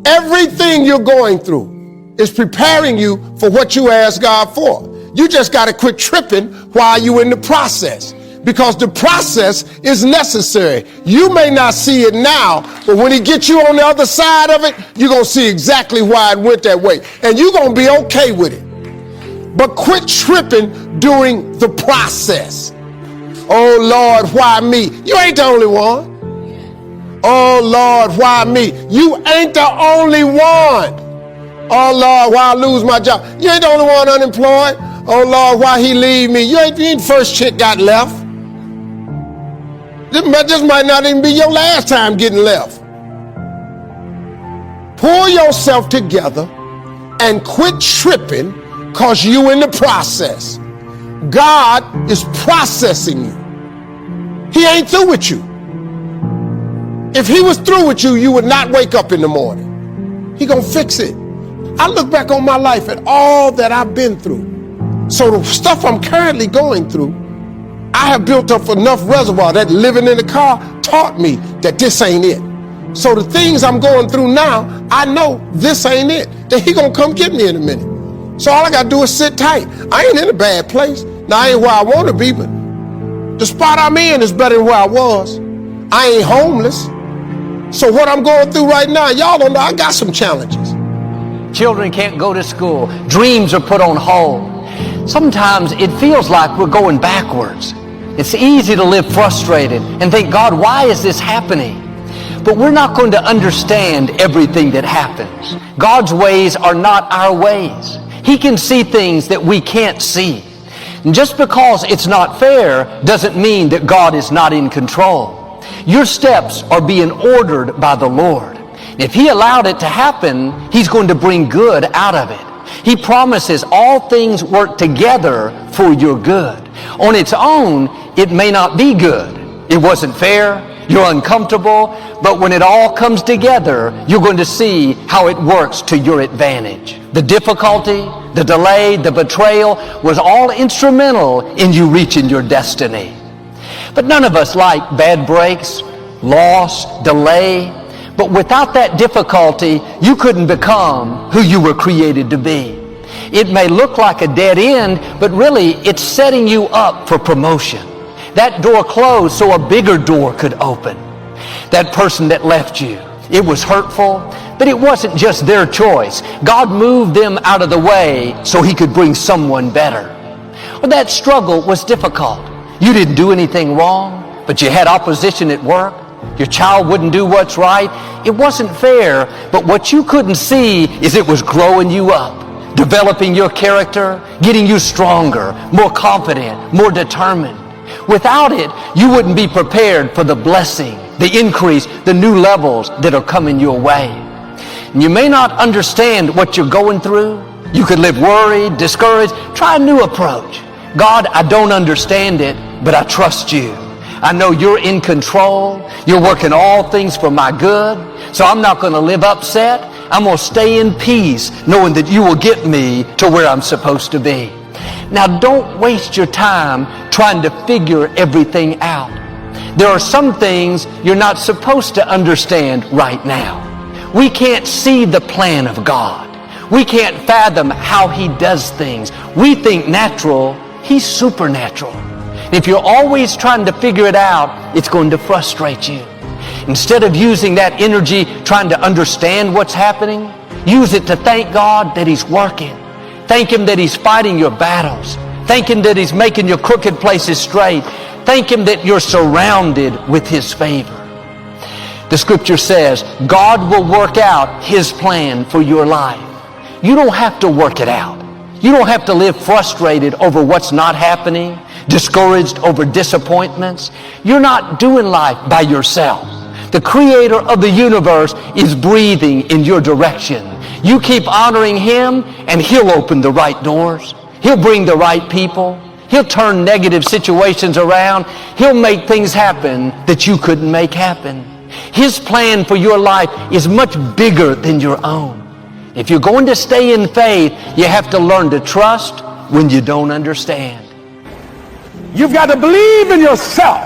Everything you're going through is preparing you for what you ask God for. You just got to quit tripping while you're in the process, because the process is necessary. You may not see it now, but when he gets you on the other side of it, you're going to see exactly why it went that way. And you're going to be okay with it. But quit tripping during the process. Oh, Lord, why me? You ain't the only one. Oh, Lord, why me? You ain't the only one. Oh, Lord, why I lose my job? You ain't the only one unemployed. Oh, Lord, why he leave me? You ain't the first chick got left. This might not even be your last time getting left. Pull yourself together and quit tripping, because you in the process. God is processing you. He ain't through with you. If he was through with you, you would not wake up in the morning. He gonna fix it. I look back on my life at all that I've been through. So the stuff I'm currently going through, I have built up enough reservoir that living in the car taught me that this ain't it. So the things I'm going through now, I know this ain't it. That he gonna come get me in a minute. So all I gotta do is sit tight. I ain't in a bad place. Now I ain't where I wanna be, but the spot I'm in is better than where I was. I ain't homeless. So what I'm going through right now, y'all don't know, I got some challenges. Children can't go to school. Dreams are put on hold. Sometimes it feels like we're going backwards. It's easy to live frustrated and think, God, why is this happening? But we're not going to understand everything that happens. God's ways are not our ways. He can see things that we can't see. And just because it's not fair doesn't mean that God is not in control. Your steps are being ordered by the Lord. If he allowed it to happen, he's going to bring good out of it. He promises all things work together for your good. On its own, it may not be good. It wasn't fair. You're uncomfortable. But when it all comes together, you're going to see how it works to your advantage. The difficulty, the delay, the betrayal was all instrumental in you reaching your destiny. But none of us like bad breaks, loss, delay. But without that difficulty, you couldn't become who you were created to be. It may look like a dead end, but really it's setting you up for promotion. That door closed so a bigger door could open. That person that left you, it was hurtful, but it wasn't just their choice. God moved them out of the way so he could bring someone better. Well, that struggle was difficult. You didn't do anything wrong, but you had opposition at work. Your child wouldn't do what's right. It wasn't fair, but what you couldn't see is it was growing you up, developing your character, getting you stronger, more confident, more determined. Without it, you wouldn't be prepared for the blessing, the increase, the new levels that are coming your way. And you may not understand what you're going through. You could live worried, discouraged. Try a new approach. God, I don't understand it, but I trust you. I know you're in control. You're working all things for my good. So I'm not going to live upset. I'm going to stay in peace, knowing that you will get me to where I'm supposed to be. Now, don't waste your time trying to figure everything out. There are some things you're not supposed to understand right now. We can't see the plan of God. We can't fathom how he does things. We think natural. He's supernatural. If you're always trying to figure it out, it's going to frustrate you. Instead of using that energy trying to understand what's happening, use it to thank God that he's working. Thank him that he's fighting your battles. Thank him that he's making your crooked places straight. Thank him that you're surrounded with his favor. The scripture says, God will work out his plan for your life. You don't have to work it out. You don't have to live frustrated over what's not happening, discouraged over disappointments. You're not doing life by yourself. The creator of the universe is breathing in your direction. You keep honoring him and he'll open the right doors. He'll bring the right people. He'll turn negative situations around. He'll make things happen that you couldn't make happen. His plan for your life is much bigger than your own. If you're going to stay in faith, you have to learn to trust when you don't understand. You've got to believe in yourself.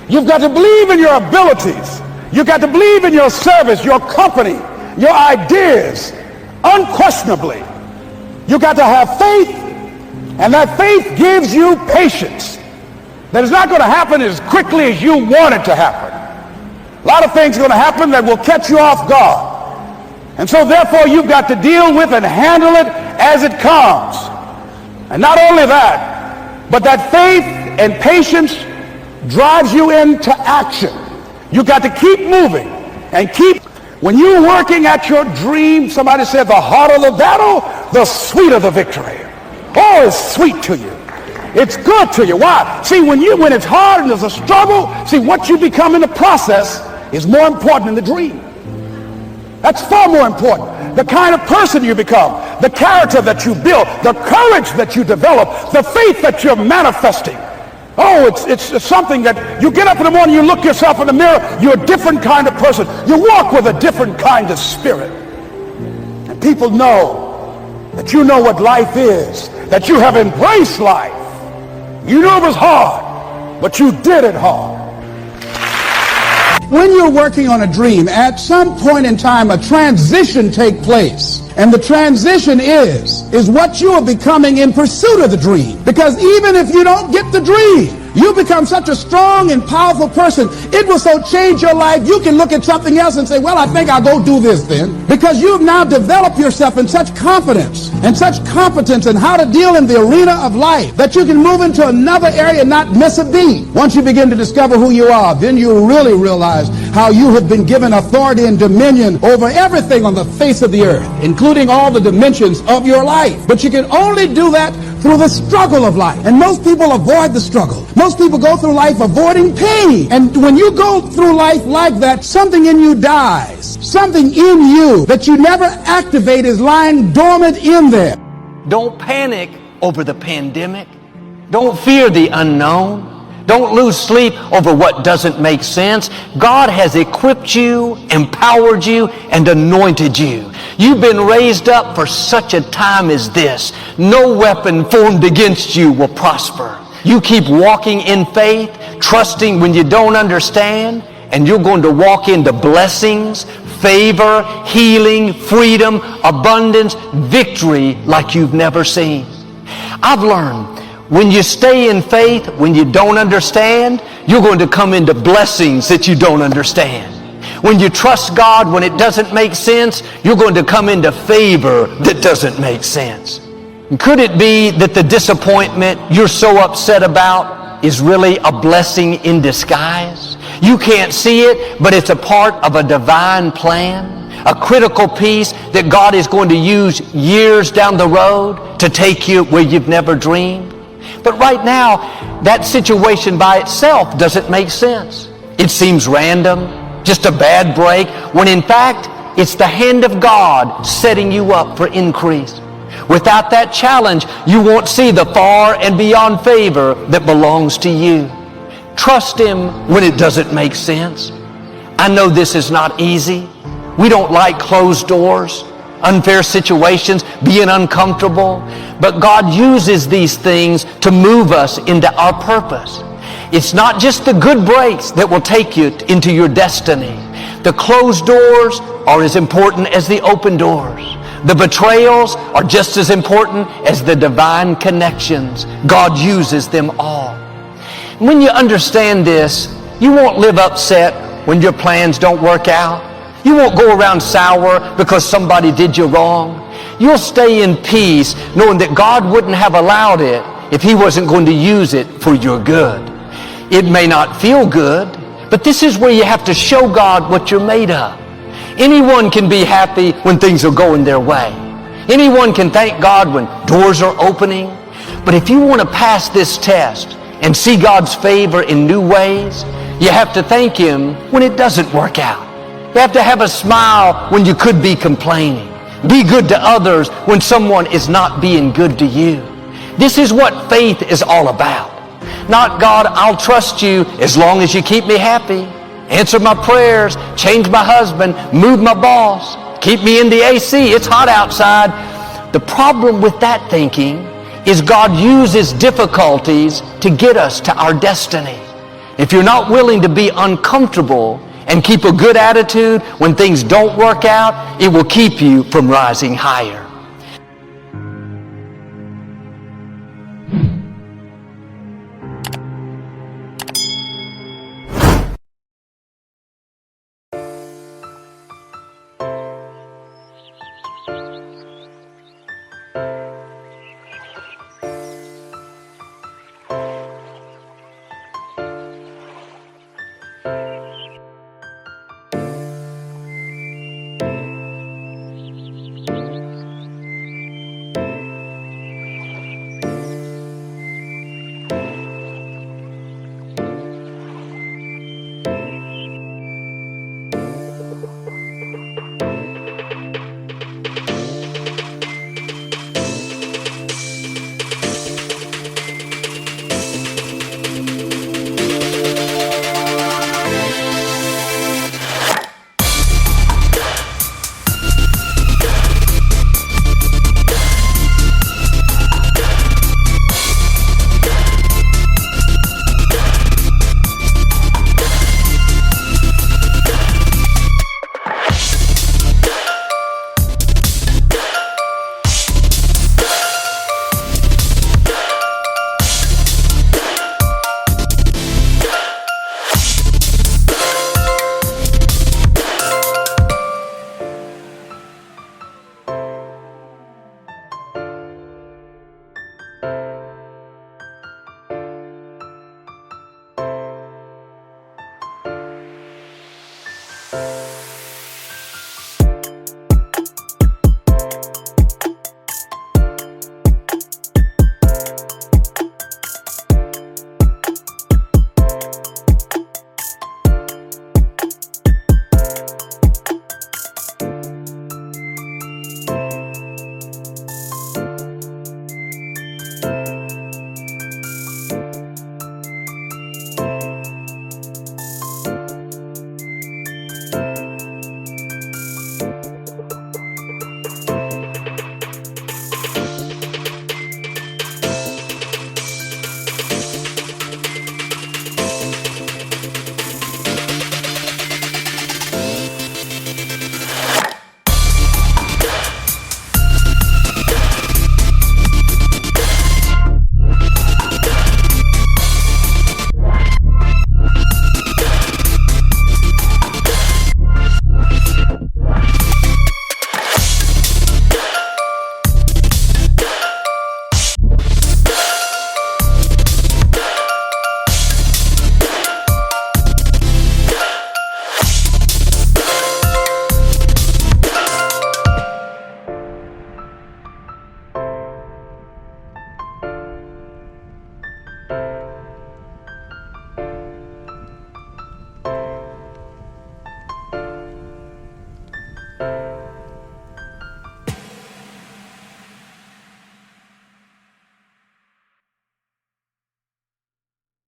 You've got to believe in your abilities. You've got to believe in your service, your company. your ideas, unquestionably, you got to have faith, and that faith gives you patience. That it's not going to happen as quickly as you want it to happen. A lot of things are going to happen that will catch you off guard. And so therefore you've got to deal with and handle it as it comes. And not only that, but that faith and patience drives you into action. You've got to keep moving and keep. When you're working at your dream, somebody said the harder the battle, the sweeter the victory. Oh, it's sweet to you. It's good to you. Why? See, when it's hard and there's a struggle, see, what you become in the process is more important than the dream. That's far more important. The kind of person you become, the character that you build, the courage that you develop, the faith that you're manifesting. Oh, it's something that you get up in the morning, you look yourself in the mirror, you're a different kind of person. You walk with a different kind of spirit. And people know that you know what life is, that you have embraced life. You knew it was hard, but you did it hard. When you're working on a dream, at some point in time, a transition takes place. And the transition is what you are becoming in pursuit of the dream. Because even if you don't get the dream, you become such a strong and powerful person. It will so change your life, you can look at something else and say, well, I think I'll go do this then. Because you've now developed yourself in such confidence and such competence in how to deal in the arena of life that you can move into another area and not miss a beat. Once you begin to discover who you are, then you really realize how you have been given authority and dominion over everything on the face of the earth, including all the dimensions of your life. But you can only do that through the struggle of life. And most people avoid the struggle. Most people go through life avoiding pain. And when you go through life like that, something in you dies. Something in you that you never activate is lying dormant in there. Don't panic over the pandemic. Don't fear the unknown. Don't lose sleep over what doesn't make sense. God has equipped you, empowered you, and anointed you. You've been raised up for such a time as this. No weapon formed against you will prosper. You keep walking in faith, trusting when you don't understand, and you're going to walk into blessings, favor, healing, freedom, abundance, victory like you've never seen. I've learned when you stay in faith, when you don't understand, you're going to come into blessings that you don't understand. When you trust God when it doesn't make sense, you're going to come into favor that doesn't make sense. Could it be that the disappointment you're so upset about is really a blessing in disguise? You can't see it, but it's a part of a divine plan, a critical piece that God is going to use years down the road to take you where you've never dreamed. But right now, that situation by itself doesn't make sense. It seems random, just a bad break, when in fact, it's the hand of God setting you up for increase. Without that challenge, you won't see the far and beyond favor that belongs to you. Trust Him when it doesn't make sense. I know this is not easy. We don't like closed doors, unfair situations, being uncomfortable. But God uses these things to move us into our purpose. It's not just the good breaks that will take you into your destiny. The closed doors are as important as the open doors. The betrayals are just as important as the divine connections. God uses them all. When you understand this, you won't live upset when your plans don't work out. You won't go around sour because somebody did you wrong. You'll stay in peace knowing that God wouldn't have allowed it if He wasn't going to use it for your good. It may not feel good, but this is where you have to show God what you're made of. Anyone can be happy when things are going their way. Anyone can thank God when doors are opening. But if you want to pass this test and see God's favor in new ways, you have to thank Him when it doesn't work out. You have to have a smile when you could be complaining. Be good to others when someone is not being good to you. This is what faith is all about. Not, God, I'll trust you as long as you keep me happy. Answer my prayers, change my husband, move my boss, keep me in the AC, it's hot outside. The problem with that thinking is God uses difficulties to get us to our destiny. If you're not willing to be uncomfortable and keep a good attitude when things don't work out, it will keep you from rising higher.